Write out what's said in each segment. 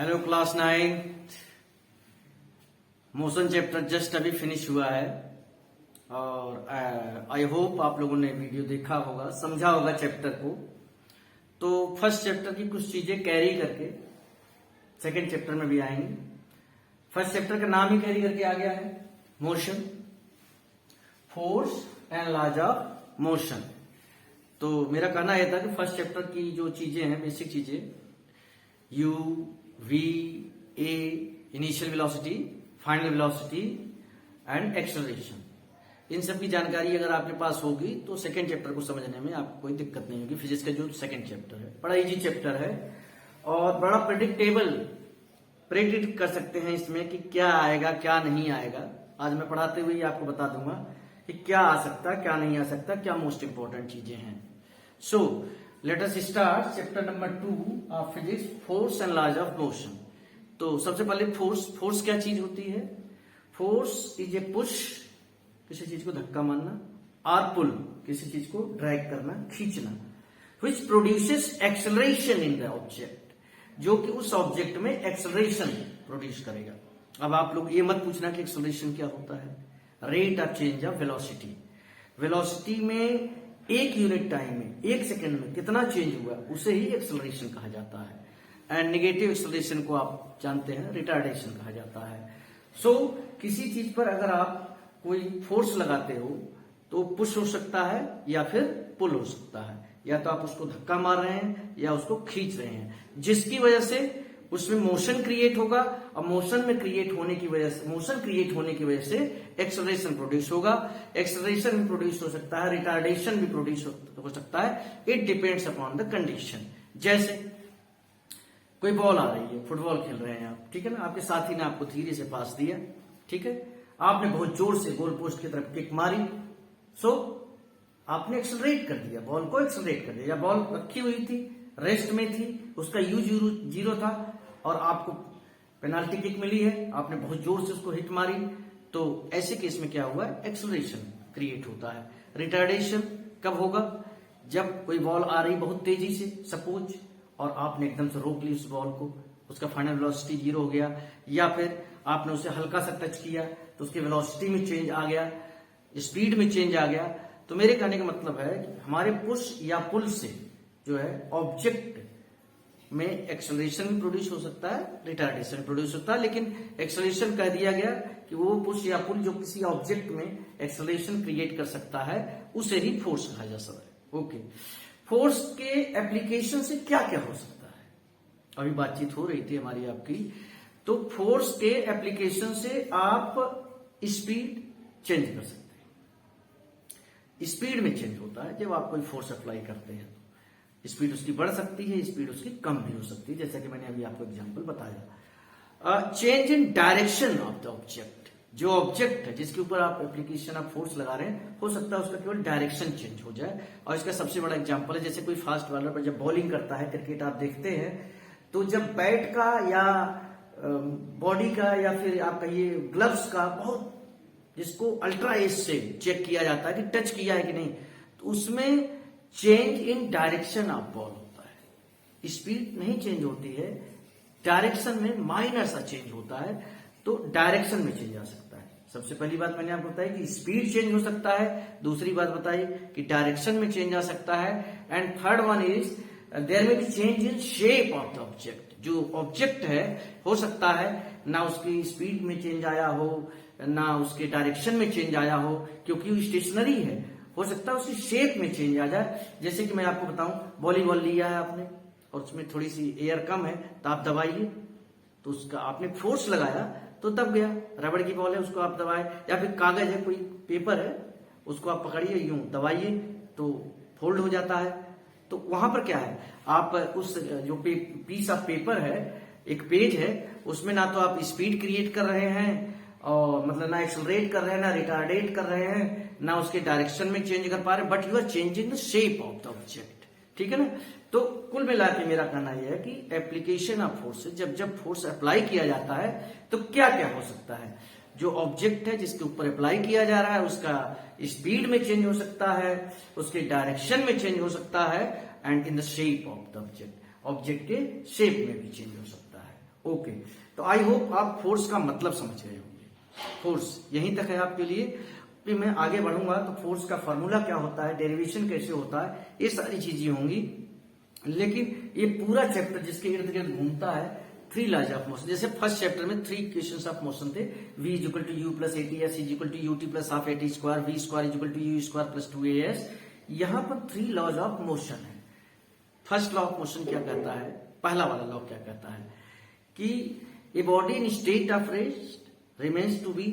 Hello class 9। Motion chapter just अभी finish हुआ है और आई होप आप लोगों ने वीडियो देखा होगा, समझा होगा चैप्टर को। तो फर्स्ट चैप्टर की कुछ चीजें कैरी करके सेकंड चैप्टर में भी आएंगे। फर्स्ट चैप्टर का नाम ही कैरी करके आ गया है, motion, force and laws of motion. तो मेरा कहना यह था कि फर्स्ट चैप्टर की जो चीजें हैं, बेसिक चीजें, u, v, a, initial velocity, final velocity and acceleration, इन सब की जानकारी अगर आपके पास होगी तो सेकंड चैप्टर को समझने में आपको कोई दिक्कत नहीं होगी। फिजिक्स का जो सेकंड चैप्टर है बड़ा इजी चैप्टर है और बड़ा प्रेडिक्ट कर सकते हैं इसमें कि क्या आएगा क्या नहीं आएगा। आज मैं पढ़ाते हुए आपको बता दूंगा कि क्या आ सकता, क्या नहीं आ सकता, क्या मोस्ट इंपॉर्टेंट चीजें हैं। So let us start chapter number 2 of physics, force and laws of motion. तो सबसे पहले फोर्स क्या चीज होती है? फोर्स इज ए पुश, किसी चीज को धक्का मारना, और पुल, किसी चीज को ड्रैग करना, खींचना, which produces acceleration in the object, जो कि उस ऑब्जेक्ट में एक्सेलरेशन प्रोड्यूस करेगा। अब आप लोग ये मत पूछना कि एक्सेलरेशन क्या होता है। Rate of change of velocity, velocity में एक यूनिट टाइम में, एक सेकंड में कितना चेंज हुआ उसे ही एक्सेलरेशन कहा जाता है। एंड नेगेटिव एक्सेलरेशन को आप जानते हैं, रिटार्डेशन कहा जाता है। सो किसी चीज पर अगर आप कोई फोर्स लगाते हो तो पुश हो सकता है या फिर पुल हो सकता है, या तो आप उसको धक्का मार रहे हैं या उसको खींच रहे हैं, जिसकी वजह से उसमें मोशन क्रिएट होगा और मोशन क्रिएट होने की वजह से एक्सेलरेशन प्रोड्यूस होगा। एक्सेलरेशन भी प्रोड्यूस हो सकता है, रिटार्डेशन भी प्रोड्यूस हो सकता है। It depends upon the condition. जैसे कोई बॉल आ रही है, फुटबॉल खेल रहे हैं आप, ठीक है ना, आपके साथी ने आपको धीरे से पास दिया, ठीक है, आपने बहुत जोर से गोल पोस्ट की तरफ किक मारी, सो आपने एक्सेलरेट कर दिया, बॉल को एक्सेलरेट कर दिया। या बॉल रखी हुई थी, रेस्ट में थी, उसका यू जीरो था और आपको पेनाल्टी किक मिली है, आपने बहुत जोर से उसको हिट मारी, तो ऐसे केस में क्या हुआ? एक्सेलरेशन क्रिएट होता है। रिटार्डेशन कब होगा? जब कोई बॉल आ रही बहुत तेजी से, सपोज, और आपने एकदम से रोक ली उस बॉल को, उसका फाइनल वेलोसिटी 0 हो गया, या फिर आपने उसे हल्का सा टच किया तो उसकी वेलोसिटी में चेंज आ गया, स्पीड में चेंज आ गया। तो मेरे कहने का मतलब है कि हमारे पुश या पुल से जो है ऑब्जेक्ट में एक्सेलरेशन प्रोड्यूस हो सकता है, रिटार्डेशन प्रोड्यूस होता है, लेकिन एक्सेलरेशन कह दिया गया कि वो पुश या पुल जो किसी ऑब्जेक्ट में एक्सेलरेशन क्रिएट कर सकता है उसे ही फोर्स कहा जा सकता है। ओके, फोर्स के एप्लीकेशन से क्या क्या हो सकता है, अभी बातचीत हो रही थी हमारी आपकी। तो फोर्स के एप्लीकेशन से आप स्पीड चेंज कर सकते हैं। स्पीड में चेंज होता है जब आप कोई फोर्स अप्लाई करते हैं, तो स्पीड उसकी बढ़ सकती है, स्पीड उसकी कम भी हो सकती है, जैसा कि मैंने अभी आपको एग्जांपल बताया। Change in direction of the object, जो ऑब्जेक्ट है जिसके ऊपर आप एप्लीकेशन ऑफ फोर्स लगा रहे हैं, हो सकता है उसका केवल डायरेक्शन चेंज हो जाए। और इसका सबसे बड़ा एग्जांपल है, जैसे कोई फास्ट बॉलर पर जब बॉलिंग करता है, क्रिकेट आप देखते हैं, तो जब बैट का या बॉडी का या फिर आप कहिए ग्लव्स का बहुत, जिसको अल्ट्रा एज से चेक किया जाता है कि टच किया है कि नहीं, तो उसमें change in direction of ball होता है। स्पीड नहीं चेंज होती है, डायरेक्शन में माइनर सा चेंज होता है, तो डायरेक्शन में चेंज आ सकता है। सबसे पहली बात मैंने आपको बताई कि स्पीड चेंज हो सकता है, दूसरी बात बताई कि डायरेक्शन में चेंज आ सकता है, and third one is there may be change in shape of the object. जो ऑब्जेक्ट है, हो सकता है ना उसकी स्पीड में चेंज आया हो, ना उसके डायरेक्शन में चेंज आया हो, क्योंकि वो स्टेशनरी है, हो सकता है उसकी शेप में चेंज आ जाए। जैसे कि मैं आपको बताऊं, वॉलीबॉल लिया है आपने और उसमें थोड़ी सी एयर कम है, तो आप दबाइए, तो उसका आपने फोर्स लगाया तो दब गया। रबड़ की बॉल है, उसको आप दबाए, या फिर कागज है, कोई पेपर है, उसको आप पकड़िए, यूं दबाइए तो फोल्ड हो जाता है। तो वहां पर क्या है, आप उस जो पीस ऑफ पेपर है, एक पेज है, उसमें ना तो आप स्पीड क्रिएट कर रहे हैं, और मतलब ना एक्सेलरेट कर रहे हैं, ना रिटार्डेट कर रहे हैं, ना उसके डायरेक्शन में चेंज कर पा रहे, but you are changing the shape of the object, ठीक है ना। तो कुल मिला के मेरा कहना यह है कि एप्लीकेशन ऑफ फोर्स, जब फोर्स अप्लाई किया जाता है तो क्या क्या हो सकता है। जो ऑब्जेक्ट है जिसके ऊपर अप्लाई किया जा रहा है, उसका स्पीड में चेंज हो सकता है, उसके डायरेक्शन में चेंज हो सकता है, and in the shape of the object, object के शेप में भी चेंज हो सकता है। ओके, तो आई होप आप फोर्स का मतलब समझ गए होंगे। फोर्स यहीं तक है आपके लिए। फिर मैं आगे बढ़ूंगा तो फोर्स का फॉर्मूला क्या होता है, डेरिवेशन कैसे होता है, ये सारी चीजें होंगी। लेकिन ये पूरा चैप्टर जिसके इर्द गिर्द घूमता है थ्री लॉज ऑफ मोशन। जैसे फर्स्ट चैप्टर में थ्री इक्वेशंस ऑफ मोशन थे, v equal to u plus at s equal to u t plus half at square, v square equal to u square plus two a s. यहाँ पर three laws of motion है। First law of motion क्या कहता है, पहला वाला law क्या कहता है कि a body in state of rest remains to be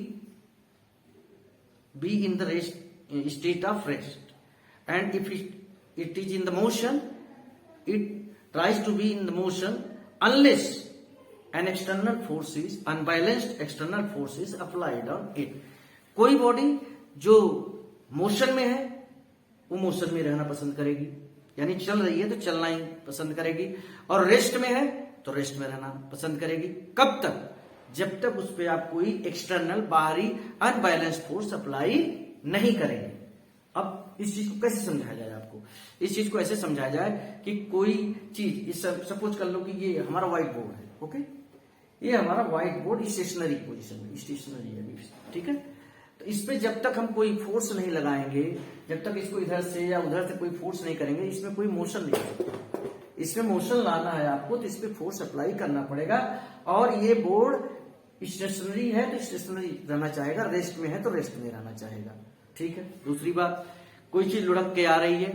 in the rest state of rest, and if it is in the motion it tries to be in the motion unless an external force is unbalanced external force is applied on it। कोई body जो motion में है वो motion में रहना पसंद करेगी, यानी चल रही है तो चलना ही पसंद करेगी, और रेस्ट में है तो रेस्ट में रहना पसंद करेगी। कब तक, जब तक उस पर आप कोई एक्सटर्नल बाहरी अनबैलेंस्ड फोर्स अप्लाई नहीं करेंगे। अब इस चीज को कैसे समझाया जाए आपको, इस चीज को ऐसे समझाया जाए कि कोई चीज, इस सपोज कर लो कि ये हमारा व्हाइट बोर्ड है, ओके, ये हमारा व्हाइट बोर्ड स्टेशनरी पोजीशन में, स्टेशनरी है, ठीक है। तो इस पे जब तक हम कोई फोर्स नहीं लगाएंगे, जब तक इसको इधर से या उधर से कोई फोर्स नहीं करेंगे, इसमें कोई मोशन नहीं होगा। इसमें मोशन लाना है आपको तो इस पे फोर्स अप्लाई करना पड़ेगा। और ये बोर्ड स्टेशनरी है तो स्टेशनरी रहना चाहेगा, रेस्ट में है तो रेस्ट में रहना चाहेगा, ठीक है। दूसरी बात, कोई चीज लुढ़क के आ रही है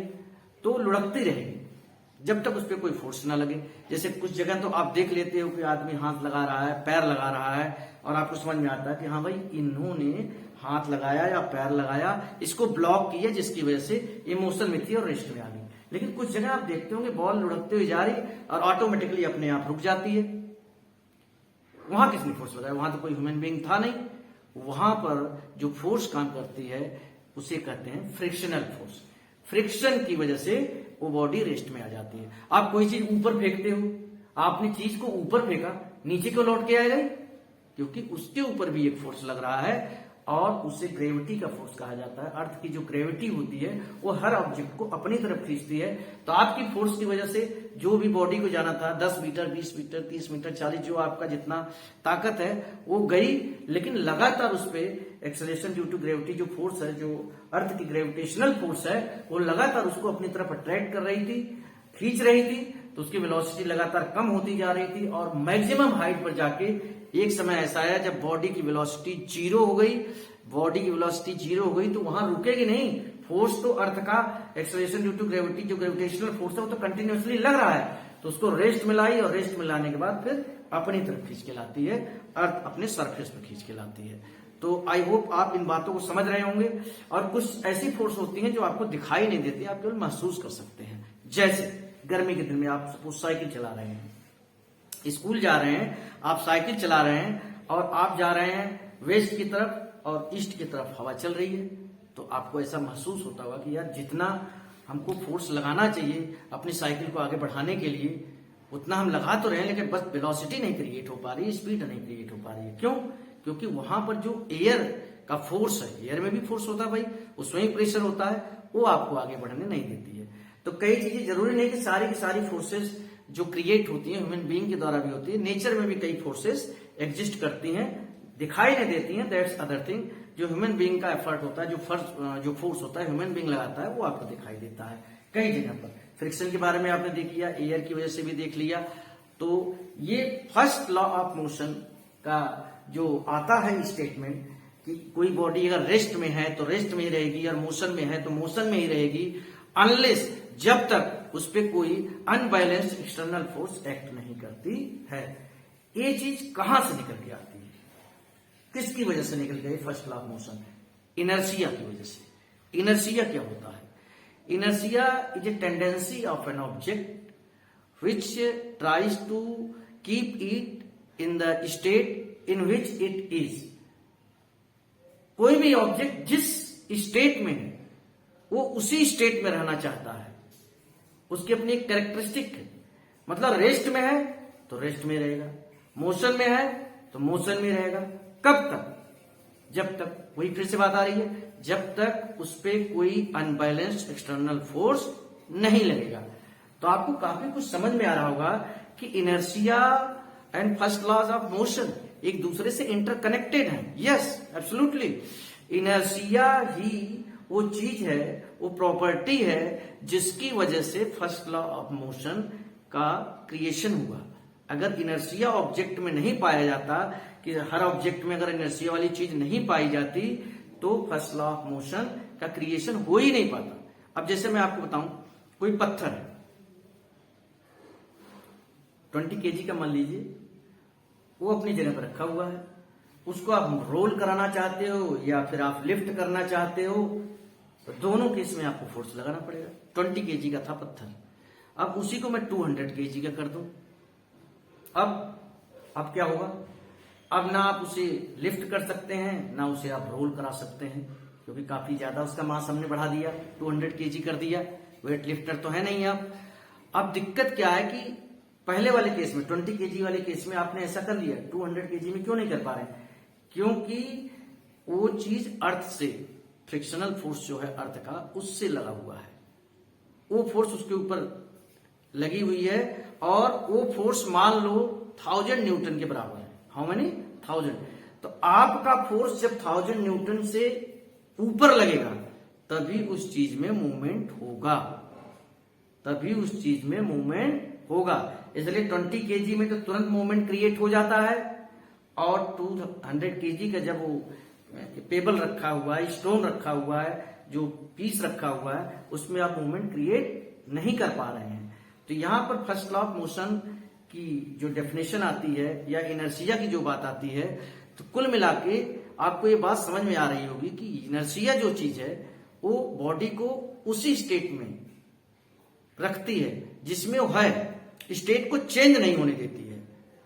तो लुढ़कती रहेगी जब तक उस पर कोई फोर्स ना लगे। जैसे कुछ जगह तो आप देख लेते हो कि आदमी हाथ लगा रहा है, पैर लगा रहा है, और आपको समझ में आता है कि हाँ भाई इन्होंने हाथ लगाया या पैर लगाया, इसको ब्लॉक किया, जिसकी वजह से ये मोशन में थी और रेस्ट में आ गई। लेकिन कुछ जगह आप देखते होंगे बॉल लुढ़कते हुए जा रही और ऑटोमेटिकली अपने आप रुक जाती है। वहां किसने फोर्स लगाया, वहां तो कोई ह्यूमन बीइंग था नहीं। वहां पर जो फोर्स काम करती है उसे कहते हैं फ्रिक्शनल फोर्स। फ्रिक्शन की वजह से वो बॉडी रेस्ट में आ जाती है। आप कोई चीज ऊपर फेंकते हो, आपने चीज को ऊपर फेंका, नीचे क्यों लौट के आएगा, क्योंकि उसके ऊपर भी एक फोर्स लग रहा है और उसे ग्रेविटी का फोर्स कहा जाता है। अर्थ की जो ग्रेविटी होती है वो हर ऑब्जेक्ट को अपनी तरफ खींचती है। तो आपकी फोर्स की वजह से जो भी बॉडी को जाना था 10 मीटर, 20 मीटर, 30 मीटर, 40, जो आपका जितना ताकत है वो गई, लेकिन लगातार उस पर एक्सेलरेशन ड्यू टू ग्रेविटी जो फोर्स है, जो अर्थ की ग्रेविटेशनल फोर्स है, वो लगातार उसको अपनी तरफ अट्रैक्ट कर रही थी, खींच रही थी। तो उसकी वेलोसिटी लगातार कम होती जा रही थी और मैक्सिमम हाइट पर जाके एक समय ऐसा आया जब बॉडी की वेलोसिटी जीरो हो गई। बॉडी की वेलोसिटी जीरो हो गई तो वहां रुकेगी नहीं, फोर्स तो अर्थ का एक्सेलरेशन ड्यू टू ग्रेविटी जो ग्रेविटेशनल फोर्स है वो तो कंटिन्यूअसली लग रहा है। तो उसको रेस्ट में लाई और रेस्ट में लाने के बाद फिर अपनी तरफ खींच के लाती है, अर्थ अपने सरफेस पर खींच के लाती है। तो आई होप आप इन बातों को समझ रहे होंगे। और कुछ ऐसी फोर्स होती हैं जो आपको दिखाई नहीं देती, आप केवल महसूस कर सकते हैं। जैसे गर्मी के दिन में आप सपोज साइकिल चला रहे हैं, स्कूल जा रहे हैं, आप साइकिल चला रहे हैं और आप जा रहे हैं वेस्ट की तरफ और ईस्ट की तरफ हवा चल रही है, तो आपको ऐसा महसूस होता होगा कि यार जितना हमको फोर्स लगाना चाहिए अपनी साइकिल को आगे बढ़ाने के लिए उतना हम लगा तो रहे हैं, लेकिन बस वेलोसिटी नहीं क्रिएट हो पा रही है, स्पीड नहीं क्रिएट हो पा रही है। क्यों? क्योंकि वहां पर जो एयर का फोर्स है, एयर में भी फोर्स होता है भाई, उसमें ही प्रेशर होता है, वो आपको आगे बढ़ने नहीं देती है। तो कई चीजें, जरूरी नहीं कि सारी की सारी फोर्सेस जो क्रिएट होती हैं ह्यूमन बीइंग के द्वारा भी होती है, नेचर में भी कई फोर्सेस एग्जिस्ट करती हैं, दिखाई नहीं देती हैं, दैट्स अदर थिंग। जो ह्यूमन बीइंग का एफर्ट होता है, जो फोर्स होता है ह्यूमन बीइंग लगाता है, वो आपको दिखाई देता है कई जगह पर। फ्रिक्शन के बारे में आपने देख लिया, एयर की वजह से भी देख लिया। तो ये फर्स्ट लॉ ऑफ मोशन का जो आता है स्टेटमेंट कि कोई बॉडी अगर रेस्ट में है तो रेस्ट में ही रहेगी और मोशन में है तो मोशन में ही रहेगी, अनलेस जब तक उस पर कोई अनबैलेंस्ड एक्सटर्नल फोर्स एक्ट नहीं करती है। ये चीज कहां से निकल के आती है, किसकी वजह से निकल गई? First law of motion, inertia की वजह से। इनर्शिया क्या होता है? Inertia is a tendency of an object which tries to keep it in the state in which it is. कोई भी ऑब्जेक्ट जिस स्टेट में है वो उसी स्टेट में रहना चाहता है, उसकी अपनी एक कैरेक्टरिस्टिक है। मतलब रेस्ट में है तो रेस्ट में रहेगा, मोशन में है तो मोशन में रहेगा। कब तक? जब तक, वही फिर से बात आ रही है, जब तक उस पर कोई अनबैलेंस्ड एक्सटर्नल फोर्स नहीं लगेगा। तो आपको काफी कुछ समझ में आ रहा होगा कि inertia and first laws of motion एक दूसरे से इंटरकनेक्टेड है। यस एब्सोल्युटली, इनर्शिया ही वो चीज है, वो प्रॉपर्टी है जिसकी वजह से फर्स्ट लॉ ऑफ मोशन का क्रिएशन हुआ। अगर इनर्शिया ऑब्जेक्ट में नहीं पाया जाता, कि हर ऑब्जेक्ट में अगर इनर्शिया वाली चीज नहीं पाई जाती, तो फर्स्ट लॉ ऑफ मोशन का क्रिएशन हो ही नहीं पाता। अब जैसे मैं आपको बताऊं, कोई पत्थर है 20 kg का मान लीजिए, वो अपनी जगह पर रखा हुआ है, उसको आप रोल कराना चाहते हो या फिर आप लिफ्ट करना चाहते हो, तो दोनों केस में आपको फोर्स लगाना पड़ेगा। 20 kg का था पत्थर, अब उसी को मैं 200 kg का कर दूं, अब क्या होगा? अब ना आप उसे लिफ्ट कर सकते हैं, ना उसे आप रोल करा सकते हैं, क्योंकि काफी ज्यादा उसका मास हमने बढ़ा दिया, 200 kg कर दिया। वेट लिफ्टर तो है नहीं आप। अब दिक्कत क्या है कि पहले वाले केस में 20 kg वाले केस में आपने ऐसा कर लिया, 200 kg में क्यों नहीं कर पा रहे? क्योंकि वो चीज अर्थ से, फ्रिक्शनल फोर्स जो है अर्थ का, उससे लगा हुआ है, वो फोर्स उसके ऊपर लगी हुई है, और वो फोर्स मान लो 1000 न्यूटन के बराबर है। How many? 1000। तो आपका फोर्स जब 1000 न्यूटन से ऊपर लगेगा तभी उस चीज में मूवमेंट होगा, तभी उस चीज में मूवमेंट होगा। इसलिए 20 kg में तो तुरंत मूवमेंट क्रिएट हो जाता है, और 200 kg का जब वो पेबल रखा हुआ है, स्टोन रखा हुआ है, जो पीस रखा हुआ है, उसमें आप मूवमेंट क्रिएट नहीं कर पा रहे हैं। तो यहां पर फर्स्ट लॉ ऑफ मोशन की जो डेफिनेशन आती है, या इनर्शिया की जो बात आती है, तो कुल मिला के आपको ये बात समझ में आ रही होगी कि इनर्शिया जो चीज है वो बॉडी को उसी स्टेट में रखती है जिसमें वो है, स्टेट को चेंज नहीं होने देती है।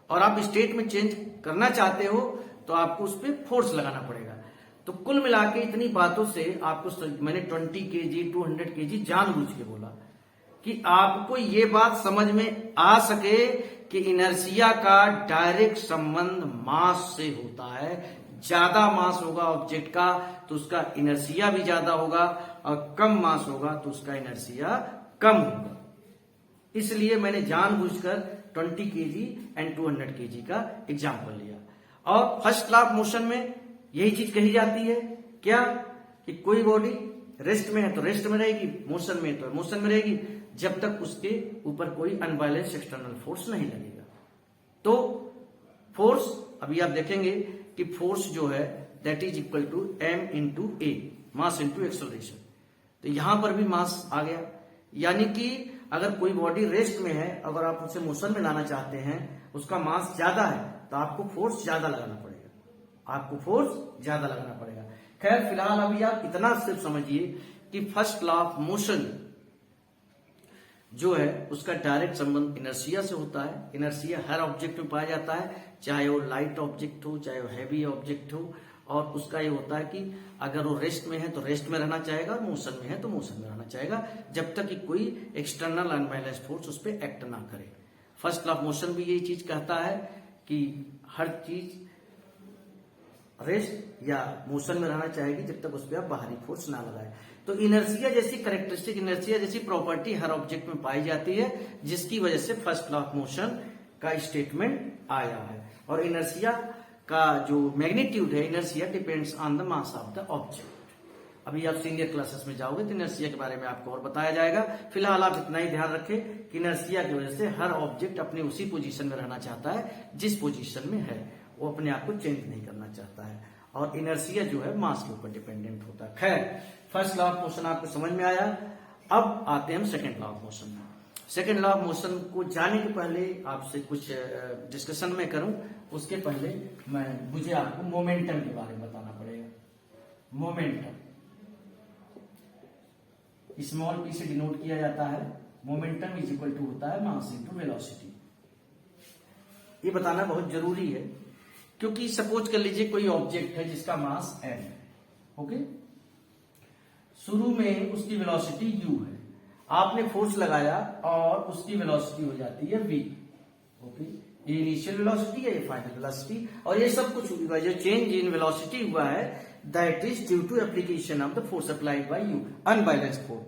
और आप स्टेट में चेंज करना चाहते हो तो आपको उस पर फोर्स लगाना पड़ेगा। तो कुल मिला के इतनी बातों से आपको, मैंने 20 kg 200 kg जानबूझ के बोला कि आपको ये बात समझ में आ सके कि इनर्शिया का डायरेक्ट संबंध मास से होता है। ज्यादा मास होगा ऑब्जेक्ट का तो उसका इनर्शिया भी ज्यादा होगा, और कम मास होगा तो उसका इनर्शिया कम होगा। इसलिए मैंने जानबूझकर 20 kg एंड 200 kg का एग्जाम्पल लिया। और फर्स्ट लॉ ऑफ मोशन में यही चीज कही जाती है, क्या? कि कोई बॉडी रेस्ट में है तो रेस्ट में रहेगी, मोशन में तो मोशन में रहेगी, जब तक उसके ऊपर कोई अनबैलेंस एक्सटर्नल फोर्स नहीं लगेगा। तो फोर्स, अभी आप देखेंगे कि फोर्स जो है that is equal to m into a, mass into acceleration. तो यहां पर भी मास आ गया, यानी कि अगर कोई बॉडी रेस्ट में है, अगर आप उसे मोशन में लाना चाहते हैं, उसका मास ज्यादा है, तो आपको फोर्स ज्यादा लगाना पड़ेगा, आपको फोर्स ज्यादा लगाना पड़ेगा। खैर फिलहाल अभी आप इतना सिर्फ समझिए कि फर्स्ट लॉ ऑफ मोशन जो है उसका डायरेक्ट संबंध इनर्शिया से होता है। इनर्शिया हर ऑब्जेक्ट में पाया जाता है, चाहे वो लाइट ऑब्जेक्ट हो, चाहे वो हैवी ऑब्जेक्ट हो, और उसका ये होता है कि अगर वो रेस्ट में है तो रेस्ट में रहना चाहेगा, मोशन में है तो मोशन में रहना चाहेगा, जब तक कि कोई एक्सटर्नल अनबैलेंस फोर्स उस पर एक्ट ना करे। फर्स्ट लॉ ऑफ मोशन भी यही चीज कहता है कि हर चीज रेस्ट या मोशन में रहना चाहेगी जब तक उस पर आप बाहरी फोर्स ना लगाए। तो इनर्शिया जैसी कैरेक्टरिस्टिक, इनर्शिया जैसी प्रॉपर्टी हर ऑब्जेक्ट में पाई जाती है, जिसकी वजह से फर्स्ट लॉ ऑफ मोशन का स्टेटमेंट आया है। और इनर्शिया का जो मैग्नीट्यूड है, inertia depends on the mass of the object. अभी आप सीनियर क्लासेस में जाओगे तो इनर्शिया के बारे में आपको और बताया जाएगा। फिलहाल आप इतना ही ध्यान रखें कि इनर्शिया की वजह से हर ऑब्जेक्ट अपने उसी पोजीशन में रहना चाहता है जिस पोजीशन में है, वो अपने आप को चेंज नहीं करना चाहता है। और इनर्शिया जो है मास के ऊपर डिपेंडेंट होता है। खैर, फर्स्ट लॉ ऑफ मोशन आपको समझ में आया। अब आते हैं हम सेकेंड लॉ ऑफ मोशन में। सेकेंड लॉ ऑफ मोशन को जाने के पहले आपसे कुछ डिस्कशन में करूं, उसके पहले मुझे आपको मोमेंटम के बारे में बताना पड़ेगा। मोमेंटम स्मॉल पी से डिनोट किया जाता है। मोमेंटम इज इक्वल टू होता है मास इनटू वेलोसिटी। ये बताना बहुत जरूरी है, क्योंकि सपोज कर लीजिए कोई ऑब्जेक्ट है जिसका मास m है, ओके। शुरू में उसकी वेलोसिटी u है, आपने फोर्स लगाया और उसकी वेलोसिटी हो जाती है v, ओके। ये इनिशियल वेलोसिटी है, ये फाइनल वेलोसिटी, और ये सब कुछ हुआ, जो चेंज इन वेलोसिटी हुआ है that is due to application of the force applied by you, unbalanced force.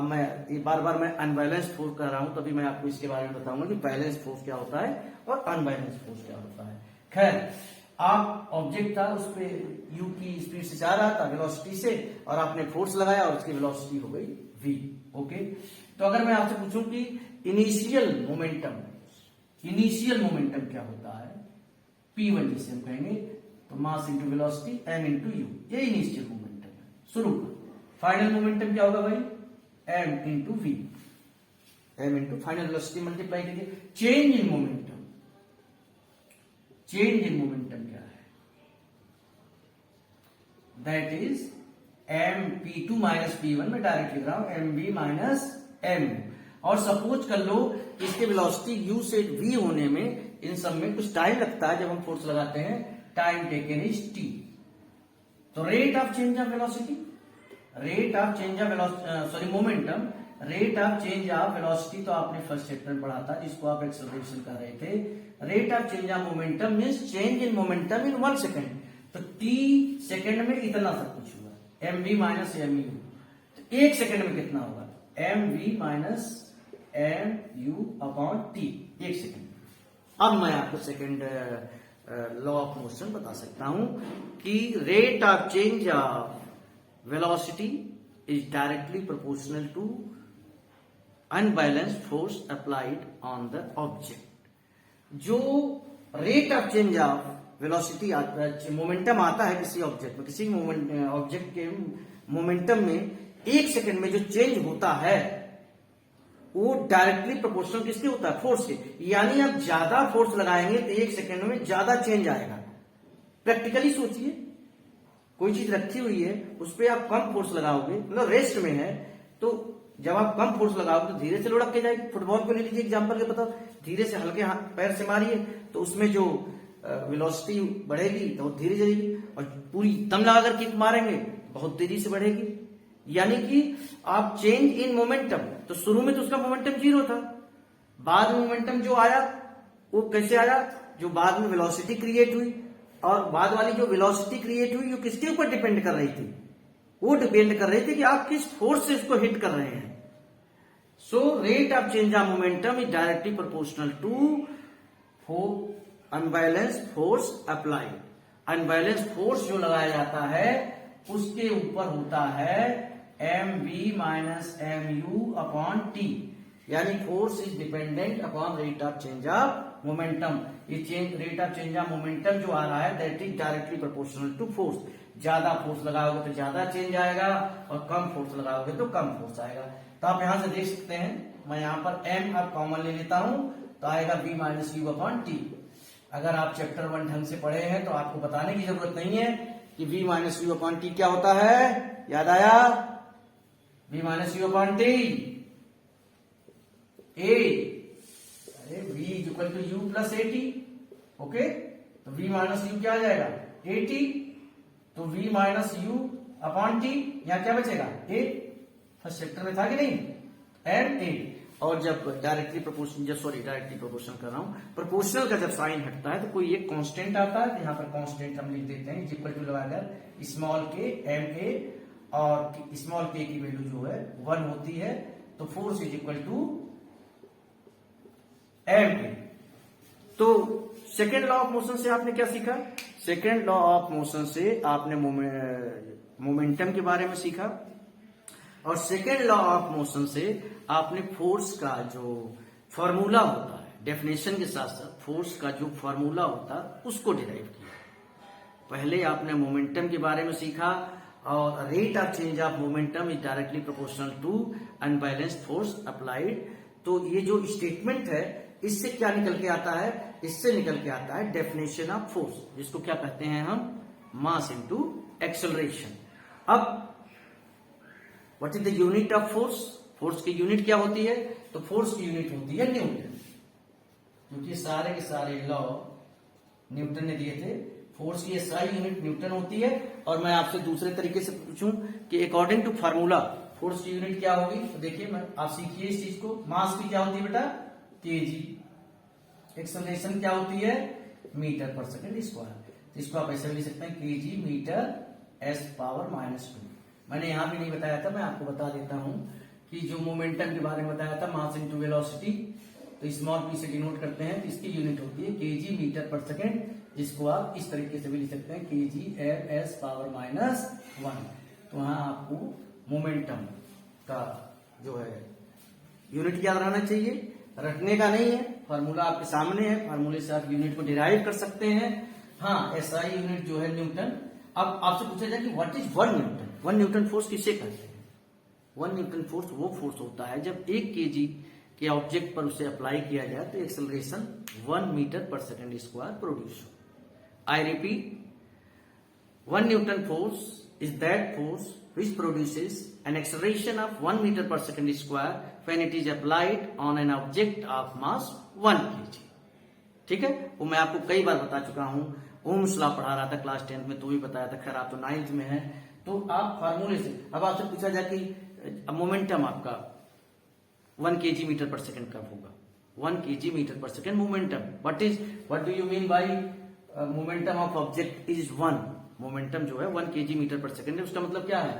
अब मैं ये बार बार मैं अनबैलेंस फोर्स कर रहा हूं, तभी मैं आपको इसके बारे में बताऊंगा कि बैलेंस फोर्स क्या होता है और अनबैलेंस फोर्स क्या होता है। खैर, आप ऑब्जेक्ट था, उस पे यू की स्पीड से जा रहा था वेलोसिटी से, और आपने फोर्स लगाया और उसकी वेलोसिटी हो गई v। ओके, तो अगर मैं आपसे पूछूं कि इनिशियल मोमेंटम क्या होता है, p1 जिसे हम कहेंगे, तो mass into velocity m into you, ये इनिशियल मोमेंटम है शुरू का। फाइनल मोमेंटम क्या होगा भाई, m into v, m into final velocity multiply कीजिए। चेंज इन मोमेंटम क्या है, that is mp2 minus p1, में डायरेक्ट लिख रहा हूं mv माइनस m। और सपोज कर लो इसके वेलोसिटी u से v होने में, इन सब में कुछ टाइम लगता है जब हम फोर्स लगाते हैं, टाइम टेकन इज t। तो rate of change of velocity, momentum, rate of change of velocity तो आपने फर्स्ट चैप्टर में पढ़ा था, जिसको आप एक्सेलरेशन कर रहे थे। Rate of change of momentum means change in momentum in 1 second. तो t सेकेंड में इतना सब कुछ हुआ, mv माइनस mu। तो 1 सेकेंड में कितना होगा, mv minus mu upon t, 1 second. अब मैं आपको सेकेंड लॉ ऑफ मोशन बता सकता हूं कि rate of change of velocity is directly proportional to unbalanced force applied on the object. जो rate of change of velocity momentum आता है किसी ऑब्जेक्ट में, किसी ऑब्जेक्ट के मोमेंटम में 1 सेकेंड में जो चेंज होता है, वो डायरेक्टली प्रोपोर्शनल किसके होता है, फोर्स के। यानी आप ज्यादा फोर्स लगाएंगे तो 1 सेकेंड में ज्यादा चेंज आएगा। प्रैक्टिकली सोचिए, कोई चीज रखी हुई है, उस पर आप कम फोर्स लगाओगे, मतलब रेस्ट में है, तो जब आप कम फोर्स लगाओगे तो धीरे से लुढ़क के जाएगी। फुटबॉल को ले लीजिए एग्जांपल के, बताओ, धीरे से हल्के पैर से मारिए तो उसमें जो वेलोसिटी बढ़ेगी तो वो धीरे जाएगी, और पूरी दम लगाकर किक मारेंगे बहुत तेजी से बढ़ेगी। यानी कि आप चेंज इन मोमेंटम, तो शुरू में तो उसका मोमेंटम 0 था, बाद में मोमेंटम जो आया वो कैसे आया, जो बाद में वेलोसिटी क्रिएट हुई, और बाद वाली जो वेलोसिटी क्रिएट हुई वो किसके ऊपर डिपेंड कर रही थी, वो डिपेंड कर रही थी कि आप किस फोर्स से उसको हिट कर रहे हैं। So rate of change of momentum is directly proportional to unbalanced force applied. Unbalanced force जो लगाया जाता है उसके ऊपर होता है mv minus mu upon t, यानी force is dependent upon rate of change of momentum. ये rate of change of momentum जो आ रहा है that is directly proportional to force. ज्यादा फोर्स लगाओगे तो ज्यादा चेंज आएगा, और कम फोर्स लगाओगे तो कम फोर्स आएगा। तो आप यहां से देख सकते हैं, मैं यहां पर m अब कॉमन ले लेता हूं तो आएगा v minus u upon T. अगर आप चैप्टर 1 ढंग से पढ़े हैं तो आपको बताने की जरूरत नहीं है कि v minus u upon t क्या होता है। याद आया, v minus u upon t v equal to u plus a t. Okay, तो v माइनस यू क्या आ जाएगा, ए टी। तो v minus u upon t, यहां क्या बचेगा, ए। फर्स्ट चैप्टर में था कि नहीं, एम ए। और जब डायरेक्टली प्रोपोर्शनल कर रहा हूं, प्रोपोर्शनल का जब साइन हटता है तो कोई एक कांस्टेंट आता है, तो यहाँ पर कांस्टेंट हम लिख देते हैं इक्वल टू लगाकर स्मॉल के एम ए, और स्मॉल के की वैल्यू जो है 1 होती है, तो force is equal to m a. तो सेकेंड लॉ ऑफ मोशन से आपने क्या सीखा, सेकेंड लॉ ऑफ मोशन से आपने मोमेंटम के बारे में सीखा, और सेकेंड लॉ ऑफ मोशन से आपने फोर्स का जो फॉर्मूला होता है, डेफिनेशन के साथ साथ फोर्स का जो फॉर्मूला होता है उसको डिराइव किया। पहले आपने मोमेंटम के बारे में सीखा, और rate of change of momentum is directly proportional to unbalanced force applied. तो ये जो स्टेटमेंट है इससे क्या निकल के आता है, इससे निकल के आता है डेफिनेशन ऑफ फोर्स, जिसको क्या कहते हैं हम, मास इनटू एक्सेलरेशन। अब what is the unit of force, force की यूनिट क्या होती है, तो फोर्स की यूनिट होती है न्यूटन, क्योंकि सारे के सारे लॉ न्यूटन ने दिए थे। फोर्स की सारी यूनिट न्यूटन होती है। और मैं आपसे दूसरे तरीके से पूछूं कि अकॉर्डिंग टू फार्मूला फोर्स की यूनिट क्या होगी, तो देखिए मैं आप सीखिए इस चीज को। मास की क्या होती है बेटा, केजी। एक्सेलरेशन क्या होती है, मीटर पर सेकेंड स्क्वायर। इसको आप ऐसे लिख सकते हैं केजी मीटर s पावर -2। मैंने यहां भी नहीं बताया था, मैं आपको बता देता हूं कि जो मोमेंटम के बारे में बताया था, मास इनटू वेलोसिटी, तो स्मॉल पी से डिनोट करते हैं, तो इसकी यूनिट होती है केजी मीटर पर सेकेंड, जिसको आप इस तरीके से भी लिख सकते हैं केजी एस पावर -1। तो वहां आपको मोमेंटम का जो है यूनिट याद रहना चाहिए, रटने का नहीं है, फार्मूला आपके सामने है, फार्मूले से आप यूनिट को डिराइव कर सकते हैं। हाँ, एसआई यूनिट जो है न्यूटन। अब आपसे पूछा जाए कि what is 1 Newton. 1 Newton force किसे कहते हैं? 1 न्यूटन फोर्स वो फोर्स होता है जब 1 केजी के ऑब्जेक्ट पर उसे अप्लाई किया जाए तो acceleration 1 metre per second square produce हो। I repeat, 1 Newton force is that force which produces an acceleration of 1 meter per second square when it is applied on an object of mass 1 kg। ठीक है, वो मैं आपको कई बार बता चुका हूं, ओम्स लॉ पढ़ा रहा था क्लास 10th में, तो भी बताया था। खैर आप तो 9th में है, तो आप फार्मूले से, अब आपसे पूछा जाए कि मोमेंटम आपका 1 kg मीटर पर सेकेंड कब होगा? 1 kg metre per second momentum. What do you mean by momentum of object is 1? Momentum जो है 1 kg मीटर पर सेकेंड है। उसका मतलब क्या है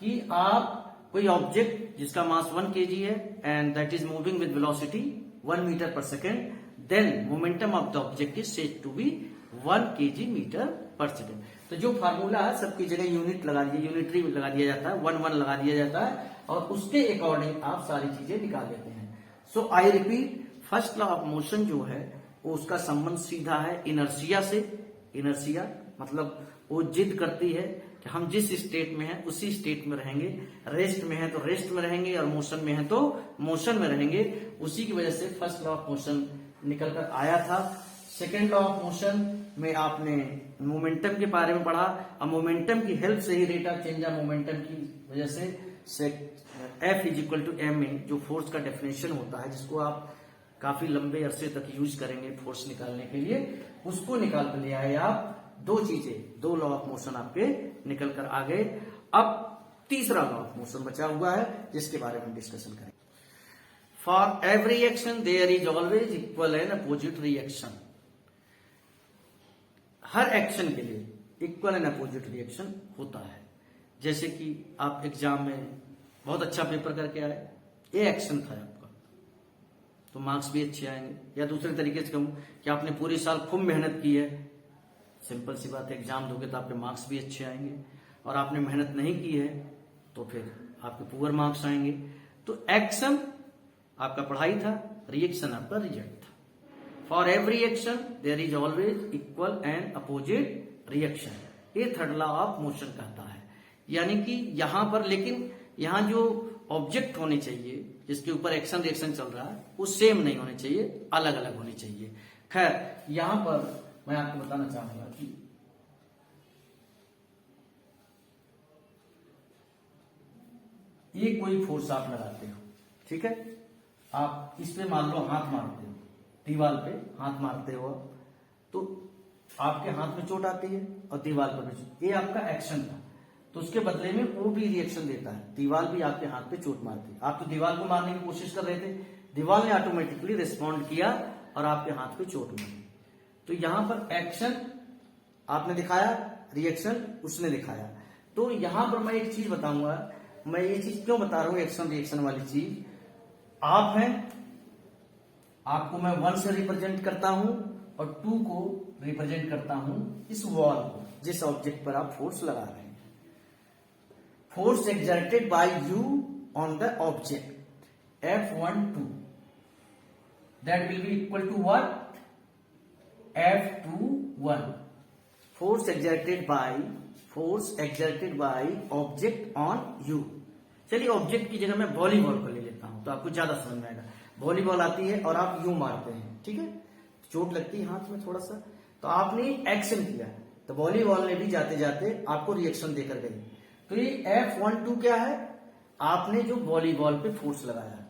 कि आप कोई ऑब्जेक्ट जिसका मास 1 kg है and that is moving with velocity 1 metre per second, then momentum of the object is said to be 1 kg metre per second. तो जो फार्मूला है सबकी जगह यूनिट लगा दिया, यूनिटरी लगा दिया जाता है, 1 1 लगा दिया जाता है, और उसके अकॉर्डिंग आप सारी चीजें निकाल लेते हैं। So I repeat, first law of motion जो है वो उसका संबंध सीधा है इनर्शिया से। इनर्शिया मतलब वो जिद करती है कि हम जिस स्टेट में हैं उसी स्टेट में रहेंगे, रेस्ट में है तो रेस्ट में रहेंगे, और मोशन में है तो मोशन में रहेंगे। उसी की वजह से फर्स्ट लॉ ऑफ मोशन निकल कर आया था। सेकेंड लॉ ऑफ मोशन में आपने मोमेंटम के बारे में पढ़ा, और मोमेंटम की हेल्प से ही rate of change of momentum की वजह से F is equal to m a, जो फोर्स का डेफिनेशन होता है, जिसको आप काफी लंबे अरसे तक यूज करेंगे फोर्स निकालने के लिए, उसको निकाल कर ले आए आप। दो चीजें, 2 लॉ ऑफ मोशन आपके निकल कर आ गए। अब तीसरा लॉ ऑफ मोशन बचा हुआ है, जिसके बारे में डिस्कशन करेंगे। For every action there is always equal and opposite reaction. हर एक्शन के लिए इक्वल एंड अपोजिट रिएक्शन होता है। जैसे कि आप एग्जाम में बहुत अच्छा पेपर करके आए, ये एक्शन था आपका, तो मार्क्स भी अच्छे आएंगे। या दूसरे तरीके से कहूं कि आपने पूरे साल खूब मेहनत की है, सिंपल सी बात है, एग्जाम दोगे तो आपके मार्क्स भी अच्छे आएंगे। और आपने मेहनत नहीं की है तो फिर आपके पुअर मार्क्स आएंगे। तो एक्शन आपका पढ़ाई था, रिएक्शन आपका रिजल्ट था। For every action there is always equal and opposite reaction, ये थर्ड लॉ ऑफ मोशन कहता है। यानी कि यहां पर, लेकिन यहां जो ऑब्जेक्ट होने चाहिए जिसके ऊपर एक्शन रिएक्शन चल रहा है वो सेम नहीं होने चाहिए, अलग अलग होने चाहिए। खैर यहां पर मैं आपको बताना चाहूंगा कि ये कोई फोर्स आप लगाते हो, ठीक है, आप इस पे मान लो हाथ मारते हो, दीवार पे हाथ मारते हो, तो आपके हाथ में चोट आती है और दीवार पर भी, ये आपका एक्शन था। तो उसके बदले में वो भी रिएक्शन देता है, दीवार भी आपके हाथ पे चोट मारती है। आप तो दीवार को मारने की कोशिश कर रहे थे, दीवार ने ऑटोमेटिकली रिस्पॉन्ड किया और आपके हाथ पे चोट मारी। तो यहां पर एक्शन आपने दिखाया, रिएक्शन उसने दिखाया। तो यहां पर मैं एक चीज बताऊंगा, मैं ये चीज क्यों बता रहा हूं, एक्शन रिएक्शन वाली चीज। आप हैं, आपको मैं 1 से रिप्रेजेंट करता हूं और 2 को रिप्रेजेंट करता हूं इस वॉल को, जिस ऑब्जेक्ट पर आप फोर्स लगा रहे हैं। Force exerted by you on the object F12, that will be equal to what? F21, force exerted by object on you। चलिए ऑब्जेक्ट की जगह मैं वॉलीबॉल को ले लेता हूं तो आपको ज्यादा समझ में आएगा। वॉलीबॉल आती है और आप यूं मारते हैं, ठीक है, चोट लगती है हाथ में थोड़ा सा, तो आपने एक्शन किया, तो वॉलीबॉल ने भी जाते जाते आपको रिएक्शन देकर गई। तो ये F12 क्या है? आपने जो वॉलीबॉल पे फोर्स लगाया,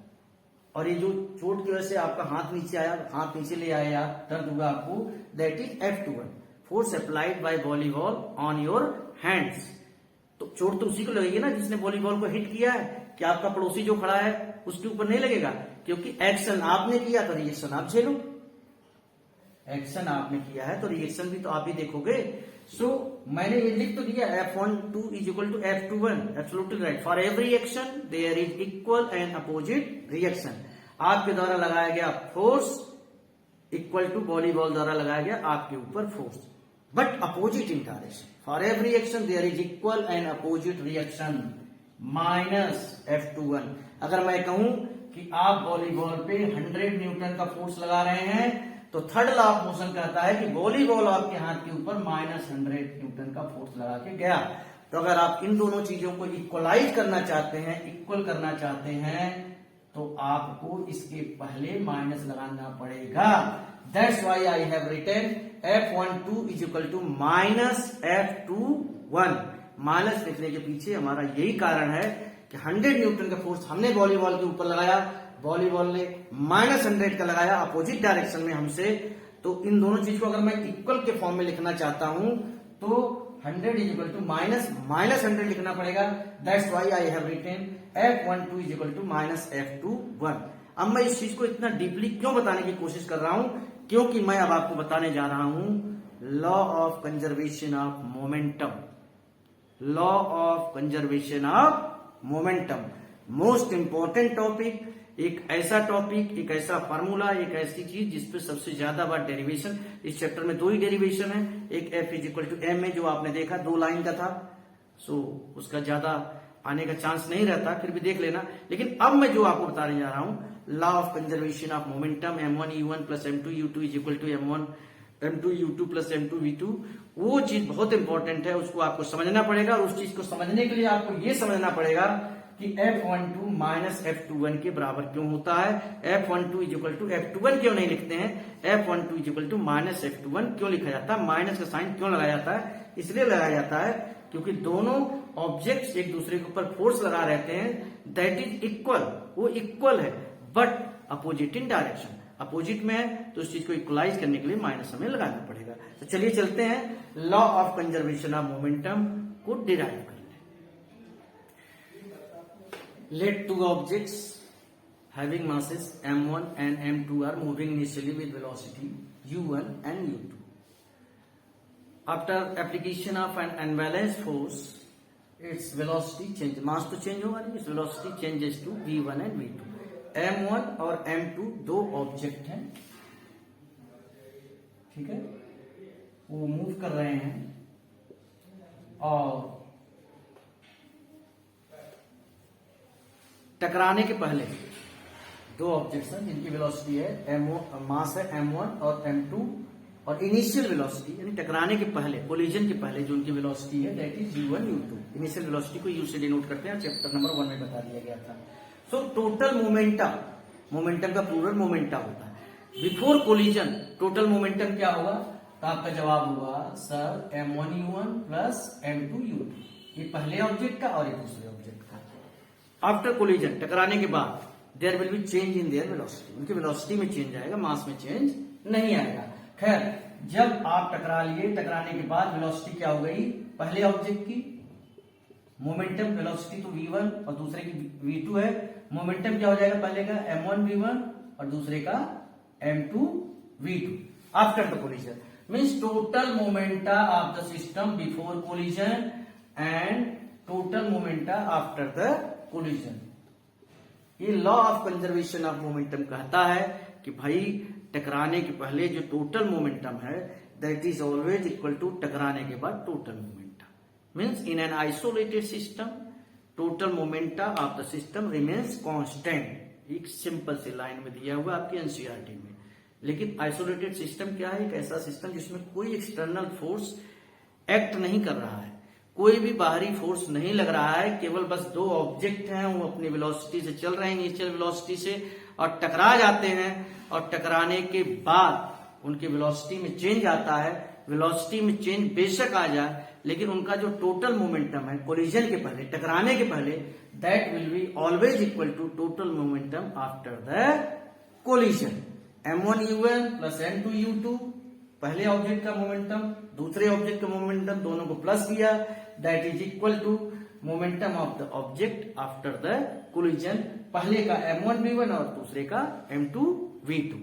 और ये जो चोट की वजह से आपका हाथ नीचे आया, हाथ नीचे ले आया, दर्द हुआ आपको, that is F21, force applied bye volleyball on your hands. तो चोट तो उसी को लगेगी ना जिसने वॉलीबॉल को हिट किया है, कि आपका पड़ोसी जो खड़ा है उसके ऊपर नहीं लगेगा, क्योंकि एक्शन आपने किया तो रिएक्शन आप झेलो। एक्शन आपने किया है तो रिएक्शन भी तो आप ही देखोगे। सो मैंने ये लिख तो दिया F12 is equal to F21, absolutely right. For every action there is equal and opposite reaction. आपके द्वारा लगाया गया फोर्स इक्वल टू वॉलीबॉल द्वारा लगाया गया आपके ऊपर force, but opposite in direction. For every action there is equal and opposite reaction minus F21। अगर मैं कहूं कि आप वॉलीबॉल पे 100 न्यूटन का फोर्स लगा रहे हैं तो थर्ड लॉ ऑफ मोशन कहता है कि वॉलीबॉल आपके हाथ के ऊपर -100 न्यूटन का फोर्स लगा के गया। तो अगर आप इन दोनों चीजों को इक्वलाइज करना चाहते हैं, इक्वल करना चाहते हैं, तो आपको इसके पहले माइनस लगाना पड़ेगा। That's why I have written F12 is equal to -F21। Minus लिखने के पीछे हमारा यही कारण है कि 100 न्यूटन का फोर्स हमने वॉलीबॉल के ऊपर लगाया, वॉलीबॉल ने -100 का लगाया अपोजिट डायरेक्शन में हमसे। तो इन दोनों चीज को अगर मैं इक्वल के फॉर्म में लिखना चाहता हूं तो 100 इज इक्वल टू -100 लिखना पड़ेगा। That's why I have written F12 is equal to -F21। अब मैं इस चीज को इतना डीपली क्यों बताने की कोशिश कर रहा हूं, क्योंकि मैं अब आपको बताने जा रहा हूं law of conservation of momentum. Law of conservation of momentum most important topic, एक ऐसा टॉपिक, एक ऐसा फार्मूला, एक ऐसी चीज जिसपे सबसे ज्यादा बार डेरिवेशन। इस चैप्टर में 2 ही डेरिवेशन है, एक F is equal to M है जो आपने देखा 2 लाइन का था, सो उसका ज्यादा आने का चांस नहीं रहता, फिर भी देख लेना। लेकिन अब मैं जो आपको बताने जा रहा हूं law of conservation of momentum M1U1 plus M2U2 is equal to M2U2 plus M2V2, वो चीज बहुत इंपॉर्टेंट है, उसको आपको समझना पड़ेगा। और उस चीज को समझने के लिए आपको ये समझना पड़ेगा कि F12 माइनस F21 के बराबर क्यों होता है। F12 is equal to F21 क्यों नहीं लिखते हैं, F12 is equal to minus F21 क्यों लिखा जाता है, माइनस का साइन क्यों लगाया जाता है, इसलिए लगाया जाता है क्योंकि दोनों ऑब्जेक्ट्स एक दूसरे के ऊपर फोर्स लगा रहते हैं, दैट इज इक्वल, वो इक्वल है but opposite in direction. Opposite में है तो उस चीज को इक्वलाइज करने के लिए माइनस हमें लगाना पड़ेगा। तो चलिए चलते हैं law of conservation of momentum को डिराइव करने। Let two objects having masses m1 and m2 are moving initially with velocity u1 and u2. After application of an unbalanced force, its velocity change, mass तो change होगा नहीं, its velocity changes to v1 and v2. m1 और m2 दो object हैं, ठीक है, वो move कर रहे हैं और टकराने के पहले दो ऑब्जेक्ट्स हैं जिनकी वेलोसिटी है मास है m1 और m2, और इनिशियल वेलोसिटी यानी टकराने के पहले, कोलिजन के पहले जो उनकी वेलोसिटी है that is u1 u2। Initial velocity को u से डिनोट करते हैं, चैप्टर नंबर 1 में बता दिया गया था। सो टोटल मोमेंटम, मोमेंटम का प्लूरल मोमेंटा होता है। बिफोर कोलिजन टोटल मोमेंटम क्या होगा, तो आपका जवाब होगा सर m1u1 प्लस m2u2, ये पहले ऑब्जेक्ट का और ये दूसरे ऑब्जेक्ट का। आफ्टर कोलिजन टकराने के बाद there will be change in their velocity, उनकी वेलोसिटी में चेंज आएगा, मास में चेंज नहीं आएगा। खैर जब आप टकरा लिए, टकराने के बाद वेलोसिटी क्या हो गई, पहले ऑब्जेक्ट की मोमेंटम वेलोसिटी तो v1 और दूसरे की v2 है, मोमेंटम क्या हो जाएगा, पहले का m1 v1 और दूसरे का m2 v2 after the collision. Means total momenta of the system before collision and total momenta after the collision. ये law of conservation of momentum कहता है कि भाई टकराने के पहले जो टोटल मोमेंटम है that is always equal to टकराने के बाद total momentum. Means in an isolated system total momenta of the system remains constant. एक सिंपल सी लाइन में दिया हुआ आपके एनसीईआरटी में। लेकिन आइसोलेटेड सिस्टम क्या है, एक ऐसा सिस्टम जिसमें कोई एक्सटर्नल फोर्स एक्ट नहीं कर रहा है, कोई भी बाहरी फोर्स नहीं लग रहा है, केवल बस दो ऑब्जेक्ट हैं, वो अपनी वेलोसिटी से चल रहे हैं, इनिशियल वेलोसिटी से, और टकरा जाते हैं, और टकराने के बाद उनकी वेलोसिटी में चेंज आता है। वेलोसिटी में चेंज बेशक आ जाए लेकिन उनका जो टोटल मोमेंटम है कोलिजन के पहले, टकराने के पहले, that will be always equal to total momentum after the collision. m1u1 plus m2u2 पहले ऑब्जेक्ट का मोमेंटम, दूसरे ऑब्जेक्ट का मोमेंटम, दोनों को प्लस किया, that is equal to momentum of the object after the collision, पहले का m1v1 और दूसरे का m2v2।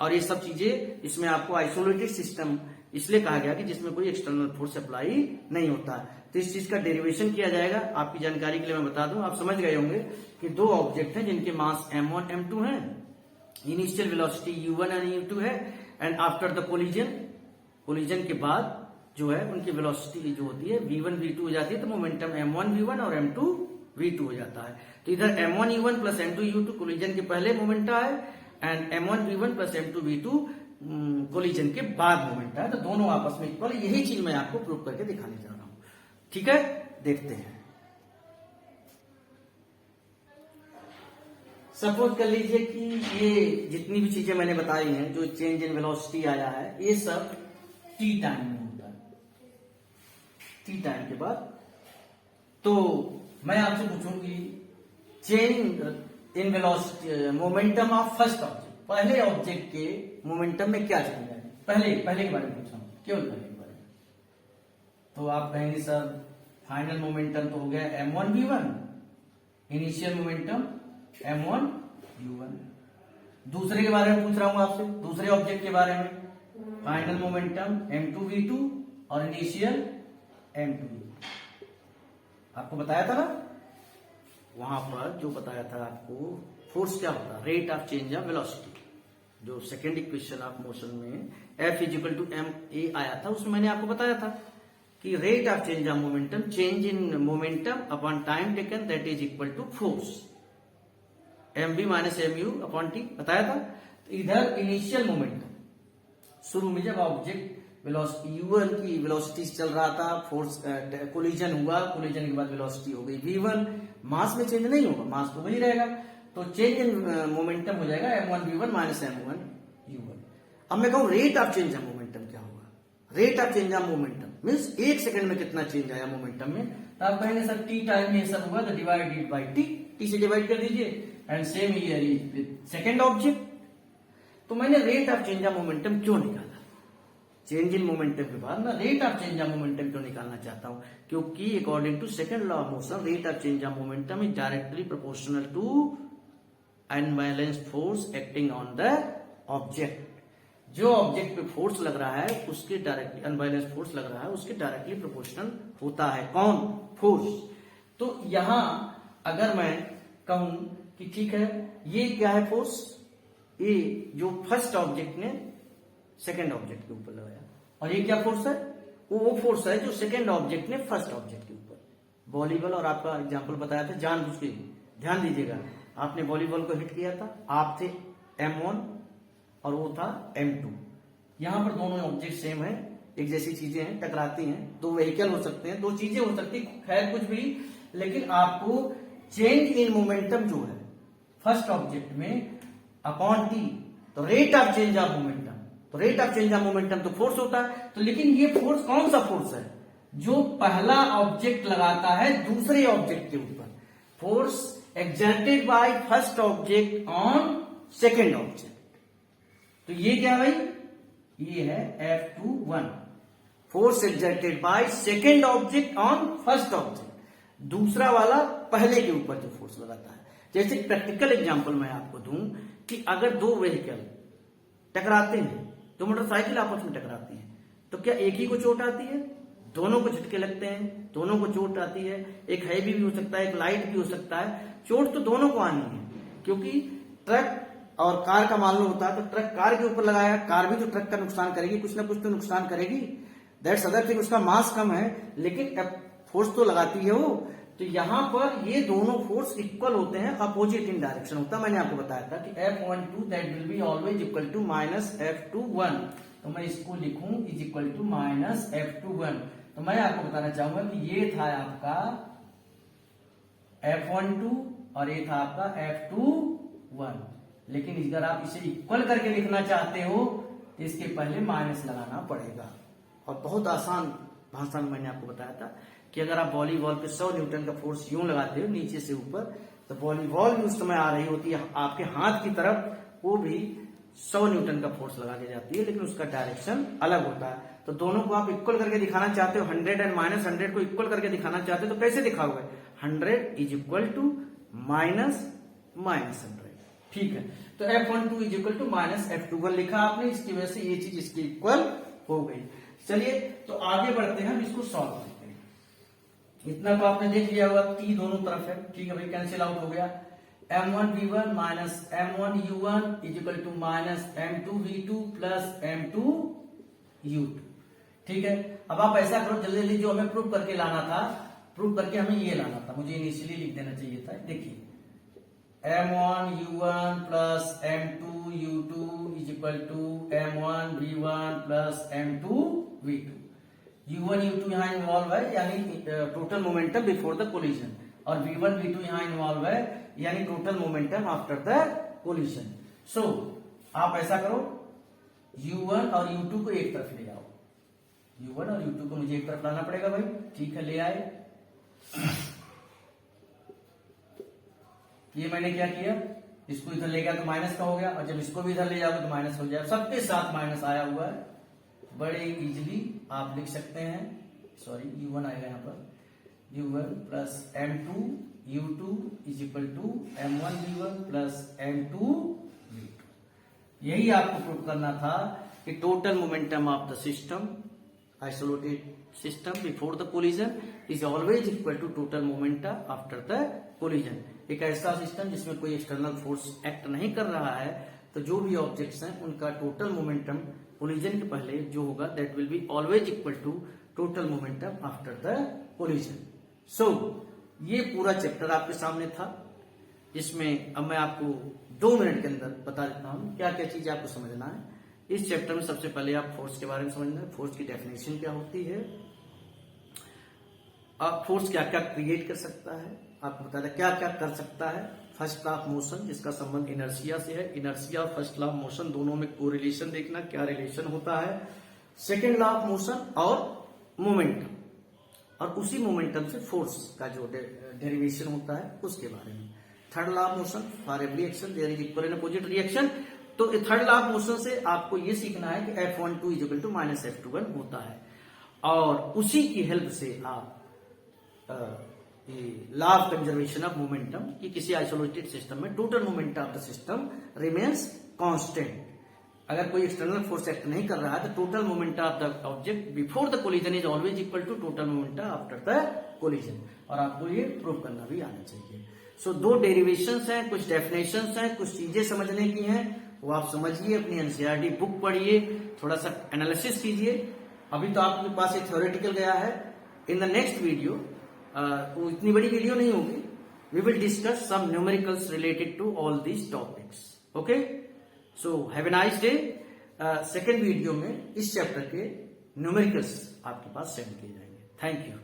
और ये सब चीजें इसमें आपको आइसोलेटेड सिस्टम इसलिए कहा गया कि जिसमें कोई एक्सटर्नल फोर्स अप्लाई नहीं होता। तो इस चीज का डेरिवेशन किया जाएगा। आपकी जानकारी के लिए मैं बता दूं, आप समझ गए होंगे कि दो ऑब्जेक्ट हैं जिनके मास m1 m2 है, initial velocity u1 and u2 है, एंड आफ्टर द कोलिजन के बाद जो है उनकी वेलोसिटी जो होती है v1 v2 हो जाती है, तो मोमेंटम m1 v1 और m2 v2 हो जाता है। तो इधर m1 u1 plus m2 u2 collision के पहले मोमेंटा है, and m1 v1 plus m2 v2 collision के बाद मोमेंटा है। तो दोनों आपस में इक्वल, यही चीज मैं आपको प्रूव करके दिखाने जा रहा हूं। ठीक है, देखते हैं। सपोज कर लीजिए कि ये जितनी भी चीजें मैंने बताई हैं, जो चेंज इन वेलोसिटी आया है, ये सब t टाइम में होता है। t टाइम के बाद तो मैं आपसे पूछूंगी change in velocity momentum of first object, पहले ऑब्जेक्ट के मोमेंटम में क्या चेंज है? पहले के बारे में पूछ रहा हूं, केवल पहले के बारे में। तो आप कहेंगे सर फाइनल मोमेंटम तो हो गया m1 v1, initial momentum m1 u1। दूसरे के बारे में पूछ रहा हूं आपसे, दूसरे ऑब्जेक्ट के बारे में, फाइनल मोमेंटम m2 v2 और इनिशियल m2 v2। आपको बताया था ना वहां पर, जो बताया था आपको फोर्स क्या होता है, rate of change of velocity. जो सेकेंड इक्वेशन ऑफ मोशन में F is equal to ma आया था, उसमें मैंने आपको बताया था कि rate of change of momentum, change in momentum upon time taken, that is equal to force mv minus mu upon t, बताया था। तो इधर इनिशियल मोमेंटम शुरू में जब ऑब्जेक्ट वेलोसिटी u1 की वेलोसिटी चल रहा था, फोर्स कोलिजन हुआ, कोलिजन के बाद वेलोसिटी हो गई v1, मास में चेंज नहीं होगा, मास तो वही रहेगा। तो चेंज इन मोमेंटम हो जाएगा m1 v1 minus m1 u1। अब मैं कहूं rate of change of momentum क्या होगा? Rate of change of momentum means एक सेकंड में कितना चेंज आया मोमेंटम में। तो आप कहेंगे सर टी टाइम में सब हुआ, तो डिवाइडेड बाई टी से डिवाइड कर दीजिए, and same here is with second object. तो मैंने rate of change of momentum क्यों निकाला? चेंज इन मोमेंटम के बाद मैं rate of change of momentum क्यों निकालना चाहता हूं? क्योंकि according to second law of motion, rate of change of momentum is directly proportional to unbalanced force acting on the object. जो ऑब्जेक्ट पे फोर्स लग रहा है उसके डायरेक्टली, अनबैलेंस्ड फोर्स लग रहा है उसके डायरेक्टली प्रोपोर्शनल होता है। कौन? फोर्स। तो यहां अगर मैं कहूं कि ठीक है ये क्या है फोर्स, ये जो फर्स्ट ऑब्जेक्ट ने सेकंड ऑब्जेक्ट के ऊपर लगाया, और ये क्या फोर्स है? वो फोर्स है जो सेकंड ऑब्जेक्ट ने फर्स्ट ऑब्जेक्ट के ऊपर। वॉलीबॉल और आपका एग्जांपल बताया था, जानबूझ के ध्यान दीजिएगा, आपने वॉलीबॉल को हिट किया था, आप थे m1 और वो था m2। यहां पर दोनों ऑब्जेक्ट सेम है, एक जैसी चीजें हैं, टकराती हैं, दो व्हीकल हो सकते हैं, दो चीजें हो सकती है, खैर कुछ भी, लेकिन आपको चेंज इन मोमेंटम जो है फर्स्ट ऑब्जेक्ट में अपॉन टी, तो rate of change of momentum, तो rate of change of momentum तो फोर्स होता है। तो लेकिन ये फोर्स कौन सा फोर्स है? जो पहला ऑब्जेक्ट लगाता है दूसरे ऑब्जेक्ट के ऊपर, force exerted by first object on second object। तो ये क्या भाई? ये है F21, force exerted by second object on first object, दूसरा वाला पहले के ऊपर जो फोर्स लगाता है। जैसे प्रैक्टिकल एग्जांपल मैं आपको दूं कि अगर दो व्हीकल टकराते हैं, दो मोटरसाइकिल आपस में टकराती हैं, तो क्या एक ही को चोट आती है? दोनों को झटके लगते हैं, दोनों को चोट आती है। एक हैवी भी हो सकता है, एक लाइट भी हो सकता है, चोट तो दोनों को आनी है, क्योंकि ट्रक और कार का मान लो होता है, तो ट्रक कार के ऊपर लगाया, कार भी तो ट्रक का नुकसान करेगी, कुछ ना कुछ तो नुकसान करेगी, दैट्स अदर थिंग। उसका मास कम है लेकिन फोर्स तो लगाती है वो। तो यहां पर ये दोनों फोर्स इक्वल होते हैं, अपोजिट इन डायरेक्शन होता है। मैंने आपको बताया था कि F12 that will be always equal to minus F21, तो मैं इसको लिखूं is equal to minus F21। तो मैं आपको बताना चाहूंगा कि ये था आपका F12 और ये था आपका F21, लेकिन अगर आप इसे इक्वल करके लिखना चाहते हो तो इसके पहले माइनस लगाना पड़ेगा। और बहुत आसान भाषा में मैंने आपको बताया था कि अगर आप वॉलीबॉल पे 100 न्यूटन का फोर्स यूं लगाते हो नीचे से ऊपर, तो वॉलीबॉल भी उस समय आ रही होती है आपके हाथ की तरफ, वो भी 100 न्यूटन का फोर्स लगा के जाती है, लेकिन उसका डायरेक्शन अलग होता है। तो दोनों को आप इक्वल करके दिखाना चाहते हो, 100 एंड माइनस 100 को इक्वल करके दिखाना चाहते हो, तो कैसे दिखाओगे? 100 इज इक्वल टू माइनस 100, ठीक है, तो F12 is equal to minus F21 लिखा आपने, इसकी वजह से ये चीज इसके इक्वल हो गई। चलिए तो आगे बढ़ते हैं, हम इसको सॉल्व करते हैं। इतना तो आपने देख लिया होगा, t दोनों तरफ है, ठीक है भाई, कैंसिल आउट हो गया। M1V1 minus M1U1 is equal to minus M2V2 plus M2U2, ठीक है। अब आप ऐसा करो जल्दी जल्दी, जो हमें प्रूव करके लाना था, प्रूव करके हमें ये लाना था, मुझे इनिशियली लिख देना चाहिए था। देखिए M1U1 plus M2U2 is equal to M1V1 plus M2V2। U1 U2 यहां इन्वॉल्व है, यानी total momentum before the collision, और V1 V2 यहां इन्वॉल्व है, यानी total momentum after the collision. सो आप ऐसा करो, U1 और U2 को एक तरफ ले आओ, U1 और U2 को मुझे एक तरफ लाना पड़ेगा भाई, ठीक है, ले आए। ये मैंने क्या किया, इसको इधर ले गया तो माइनस का हो गया, और जब इसको भी इधर ले जाओगे तो माइनस हो जाएगा, सबके साथ माइनस आया हुआ है, बड़े इजीली आप लिख सकते हैं। सॉरी, U1 आएगा यहाँ पर, U1 plus M2U2 is equal to M1V1 plus M2V2। यही आपको प्रूव करना था कि total momentum of the system, isolated system before the collision is always equal to total momentum after the collision. एक ऐसा सिस्टम जिसमें कोई एक्सटर्नल फोर्स एक्ट नहीं कर रहा है, तो जो भी ऑब्जेक्ट्स हैं उनका टोटल मोमेंटम कोलिजन के पहले जो होगा, that will be always equal to total momentum after the collision. सो ये पूरा चैप्टर आपके सामने था, जिसमें अब मैं आपको 2 मिनट के अंदर बता देता हूं क्या क्या चीज आपको समझना है। इस चैप्टर में सबसे पहले आप फोर्स के बारे में समझना है, फोर्स की डेफिनेशन क्या होती है, आप फोर्स क्या क्या क्रिएट कर सकता है, आपको बताया क्या क्या कर सकता है। फर्स्ट लॉ ऑफ मोशन, जिसका संबंध इनर्शिया से है, इनर्शिया और फर्स्ट लॉ ऑफ मोशन दोनों में कोरिलेशन देखना, क्या रिलेशन होता है। सेकेंड लॉ ऑफ मोशन और मोमेंटम, और उसी मोमेंटम से फोर्स का जो डेरिवेशन होता है उसके बारे में। Third law of motion, for every action there is equal and opposite reaction. तो थर्ड लॉ ऑफ मोशन से आपको ये सीखना है कि F12 is equal to minus F21 होता है, और उसी की हेल्प से आप law of conservation of momentum, कि किसी आइसोलेटेड सिस्टम में total momentum of the system remains constant. अगर कोई एक्सटर्नल फोर्स एक्ट नहीं कर रहा है तो total momentum of the object before the collision is always equal to total momentum after the collision, और आपको ये प्रूव करना भी आना चाहिए। सो 2 डेरिवेशंस हैं, कुछ डेफिनेशंस हैं, कुछ चीजें समझने की हैं, वो आप समझिए, अपनी एनसीईआरटी बुक पढ़िए, थोड़ा सा एनालिसिस कीजिए। अभी तो आपके पास एक थ्योरेटिकल गया है। इन द नेक्स्ट वीडियो, वो इतनी बड़ी वीडियो नहीं होगी, we will discuss some numericals related to all these topics. Okay, so have a nice day. Second video में इस चैप्टर के न्यूमेरिकल्स आपके पास सेंड किए जाएंगे। Thank you.